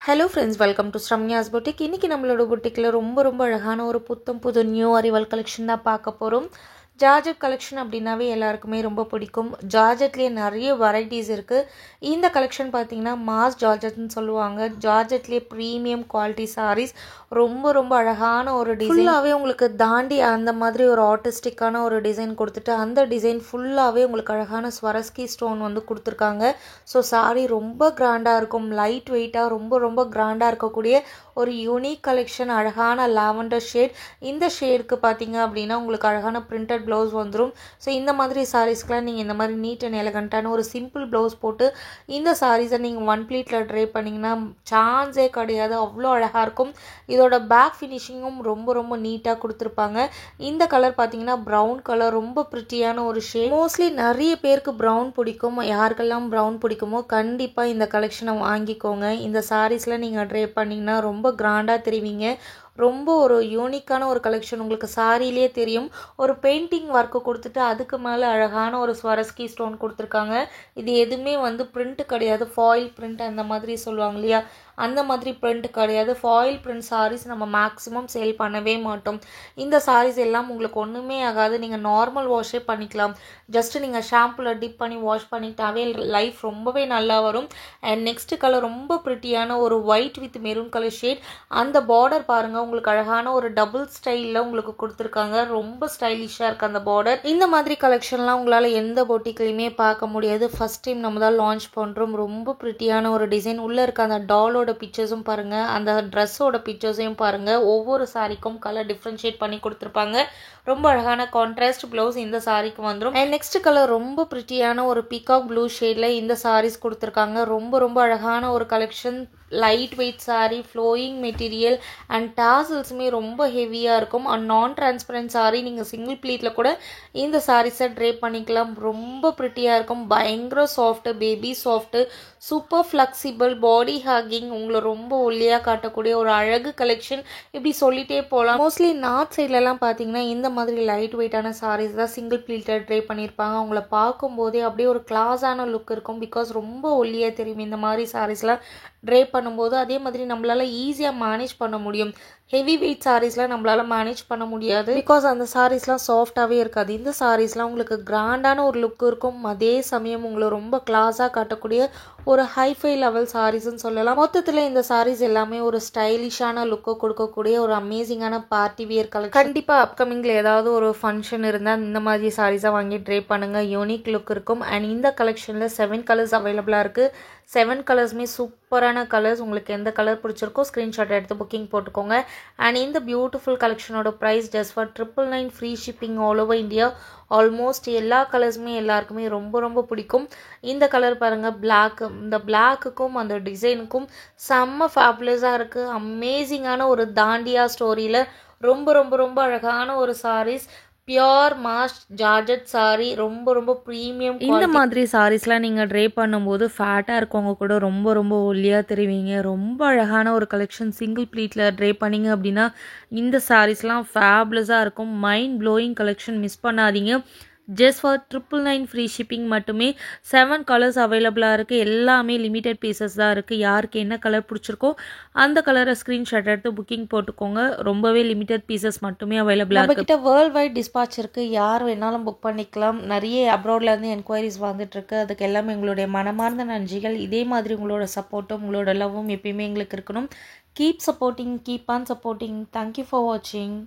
Hello friends, welcome to Sramya's boutique. இன்றைக்கி நம்மளோட பொட்டிக்கில் ரொம்ப அழகான ஒரு புது நியூ அரைவல் கலெக்ஷன் தான் பார்க்க போகிறோம். ஜார்ஜெட் கலெக்ஷன் அப்படின்னாவே எல்லாருக்குமே ரொம்ப பிடிக்கும். ஜார்ஜெட்லேயே நிறைய வெரைட்டிஸ் இருக்குது. இந்த கலெக்ஷன் பார்த்திங்கன்னா மாஸ் ஜார்ஜெட்னு சொல்லுவாங்க. ஜார்ஜெட்லேயே ப்ரீமியம் குவாலிட்டி சாரீஸ், ரொம்ப அழகான ஒரு டிசைன். ஃபுல்லாகவே உங்களுக்கு தாண்டி அந்த மாதிரி ஒரு ஆர்டிஸ்டிக்கான ஒரு டிசைன் கொடுத்துட்டு, அந்த டிசைன் ஃபுல்லாகவே உங்களுக்கு அழகான ஸ்வரஸ்கி ஸ்டோன் வந்து கொடுத்துருக்காங்க. ஸோ சாரீ ரொம்ப கிராண்டாக இருக்கும். லைட் வெயிட்டாக ரொம்ப கிராண்டாக இருக்கக்கூடிய ஒரு யூனிக் கலெக்ஷன். அழகான லாவெண்டர் ஷேட். இந்த ஷேடுக்கு பார்த்தீங்க அப்படின்னா உங்களுக்கு அழகான பிரிண்டட் ப்ளவுஸ் வந்துடும். ஸோ இந்த மாதிரி சாரீஸ்க்கெலாம் நீங்கள் இந்த மாதிரி நீட் அண்ட் எலகண்ட்டான ஒரு சிம்பிள் ப்ளவுஸ் போட்டு இந்த சாரீஸை நீங்கள் ஒன் ப்ளீட்டில் ட்ரை பண்ணிங்கன்னா சான்ஸே கிடையாது, அவ்வளோ அழகாக இருக்கும். இதோட பேக் ஃபினிஷிங்கும் ரொம்ப நீட்டாக கொடுத்துருப்பாங்க. இந்த கலர் பார்த்தீங்கன்னா ப்ரௌன் கலர், ரொம்ப ப்ரிட்டியான ஒரு ஷேட். மோஸ்ட்லி நிறைய பேருக்கு ப்ரௌன் பிடிக்கும். யாருக்கெல்லாம் ப்ரௌன் பிடிக்குமோ கண்டிப்பாக இந்த கலெக்ஷனை வாங்கிக்கோங்க. இந்த சாரீஸில் நீங்கள் ட்ரை பண்ணிங்கன்னா ரொம்ப கிராண்டாக தெரிவிங்க. ரொம்ப ஒரு யூனிக்கான ஒரு கலெக்ஷன். உங்களுக்கு சாரியிலே தெரியும், ஒரு பெயிண்டிங் ஒர்க்கு கொடுத்துட்டு அதுக்கு மேலே அழகான ஒரு ஸ்வரஸ்கி ஸ்டோன் கொடுத்துருக்காங்க. இது எதுவுமே வந்து பிரிண்ட் கிடையாது, ஃபாயில் பிரிண்ட் அந்த மாதிரி சொல்லுவாங்க இல்லையா, அந்த மாதிரி பிரிண்ட் கிடையாது. ஃபாயில் பிரிண்ட் சாரீஸ் நம்ம மேக்ஸிமம் சேல் பண்ணவே மாட்டோம். இந்த சாரீஸ் எல்லாம் உங்களுக்கு ஒன்றுமே ஆகாது. நீங்கள் நார்மல் வாஷே பண்ணிக்கலாம். ஜஸ்ட்டு நீங்கள் ஷாம்புவில் டிப் பண்ணி வாஷ் பண்ணிட்டாவே லைஃப் ரொம்பவே நல்லா வரும். அண்ட் நெக்ஸ்ட் கலர் ரொம்ப ப்ரிட்டியான ஒரு white with maroon colour shade. அந்த பார்டர் பாருங்கள், உங்களுக்கு அழகான ஒரு டபுள் ஸ்டைலில் உங்களுக்கு கொடுத்துருக்காங்க. ரொம்ப ஸ்டைலிஷாக இருக்குது அந்த பார்டர். இந்த மாதிரி கலெக்ஷன்லாம் உங்களால் எந்த பொட்டிக்லையுமே பார்க்க முடியாது. ஃபஸ்ட் டைம் நம்ம தான் லான்ச் பண்ணுறோம். ரொம்ப ப்ரிட்டியான ஒரு டிசைன். உள்ளே இருக்க அந்த டாலோட பிக்சர்ஸும் பாருங்கள், அந்த ட்ரெஸ்ஸோட பிக்சர்ஸையும் பாருங்கள். ஒவ்வொரு சாரிக்கும் கலர் டிஃப்ரென்ஷியேட் பண்ணி கொடுத்துருப்பாங்க. ரொம்ப அழகான கான்ட்ராஸ்ட் ப்ளவுஸ் இந்த சாரிக்கு வந்துடும். அண்ட் நெக்ஸ்ட் கலர் ரொம்ப ப்ரிட்டியான ஒரு பீகாக் ப்ளூ ஷேடில் இந்த சாரீஸ் கொடுத்துருக்காங்க. ரொம்ப அழகான ஒரு கலெக்ஷன். Light weight sari, flowing material and டாசல்ஸுமே ரொம்ப ஹெவியாக இருக்கும். அண்ட் நான் டிரான்ஸ்பரண்ட் சாரீ. நீங்கள் சிங்கிள் ப்ளீட்டில் கூட இந்த சாரீஸை ட்ரே பண்ணிக்கலாம். ரொம்ப ப்ரிட்டியாக இருக்கும். பயங்கர soft, baby soft, super flexible, body hugging, உங்களை ரொம்ப ஒல்லியாக காட்டக்கூடிய ஒரு அழகு கலெக்ஷன். இப்படி சொல்லிகிட்டே போகலாம். மோஸ்ட்லி நார்த் சைட்லலாம் பார்த்தீங்கன்னா இந்த மாதிரி லைட் வெயிட்டான சாரீஸ் தான் சிங்கிள் ப்ளீட்டர் ட்ரை பண்ணியிருப்பாங்க. அவங்கள பார்க்கும்போதே அப்படியே ஒரு கிளாஸான லுக் இருக்கும். பிகாஸ் ரொம்ப ஒல்லியாக தெரியும் இந்த மாதிரி சாரீஸ்லாம் ட்ரை பண்ணும்போது. அதே மாதிரி நம்மளால் ஈஸியாக மேனேஜ் பண்ண முடியும். ஹெவி வெயிட் சாரீஸ்லாம் நம்மளால் மேனேஜ் பண்ண முடியாது. பிகாஸ் அந்த சாரீஸ்லாம் சாஃப்டாகவே இருக்காது. இந்த சாரீஸ்லாம் உங்களுக்கு கிராண்டான ஒரு லுக் இருக்கும். அதே சமயம் உங்களை ரொம்ப கிளாஸாக காட்டக்கூடிய ஒரு ஹைஃபை லெவல் சாரீஸ்ன்னு சொல்லலாம். மொத்தத்தில் இந்த சாரீஸ் எல்லாமே ஒரு ஸ்டைலிஷான லுக்கை கொடுக்கக்கூடிய ஒரு அமேசிங்கான பார்ட்டி வியர் கலெக்ஷன். கண்டிப்பாக அப்கமிங்கில் ஏதாவது ஒரு ஃபங்க்ஷன் இருந்தால் இந்த மாதிரி சாரீஸாக வாங்கி ட்ரை பண்ணுங்கள். யூனிக் லுக் இருக்கும். அண்ட் இந்த கலெக்ஷனில் 7 கலர்ஸ் அவைலபிளாக இருக்குது. 7 கலர்ஸுமே சூப்பரான கலர்ஸ். உங்களுக்கு எந்த கலர் பிடிச்சிருக்கோ ஸ்க்ரீன்ஷாட் எடுத்து புக்கிங் போட்டுக்கோங்க. அண்ட் இந்த பியூட்டிஃபுல் கலெக்ஷனோட price just for 999 free shipping all over India. Almost எல்லா கலர்ஸுமே எல்லாருக்குமே ரொம்ப பிடிக்கும். இந்த கலர் பாருங்கள், பிளாக். இந்த பிளாக்குக்கும் அந்த டிசைனுக்கும் செம்ம ஃபேபுலஸாக இருக்குது. அமேசிங்கான ஒரு தாண்டியா ஸ்டோரியில் ரொம்ப அழகான ஒரு sarees. Pure moss georgette saree. ரொம்ப ப்ரீமியம். இந்த மாதிரி சாரீஸ்லாம் நீங்கள் ட்ரை பண்ணும்போது ஃபேட்டாக இருக்கவங்க கூட ரொம்ப ஒல்லியாக தெரிவிங்க. ரொம்ப அழகான ஒரு கலெக்ஷன். சிங்கிள் ப்ளீட்டில் ட்ரை பண்ணிங்க அப்படின்னா இந்த சாரீஸ்லாம் ஃபேபுலஸாக இருக்கும். Mind blowing collection. மிஸ் பண்ணாதீங்க. ஜஸ்ட் ஃபார் 999 ஃப்ரீ ஷிப்பிங் மட்டுமே. 7 கலர்ஸ் அவைலபிளாக இருக்குது. எல்லாமே லிமிடெட் பீசஸ் தான் இருக்குது. யாருக்கு என்ன கலர் பிடிச்சிருக்கோ அந்த கலரை ஸ்க்ரீன்ஷாட் எடுத்து புக்கிங் போட்டுக்கோங்க. ரொம்பவே லிமிடெட் பீசஸ் மட்டுமே அவைலபிளாக இருக்குது. நம்மகிட்ட வேர்ல்டு வைட் டிஸ்பாச் இருக்குது. யார் வேணாலும் புக் பண்ணிக்கலாம். நிறைய அப்ராட்லேருந்து என்கொயரிஸ் வந்துட்டுருக்கு. அதுக்கு எல்லாமே எங்களுடைய மனமார்ந்த நன்றிகள். இதே மாதிரி உங்களோட சப்போர்ட்டும் உங்களோட லவ்வும் எப்பயுமே எங்களுக்கு இருக்கணும். Keep supporting, keep on supporting. Thank you for வாட்சிங்.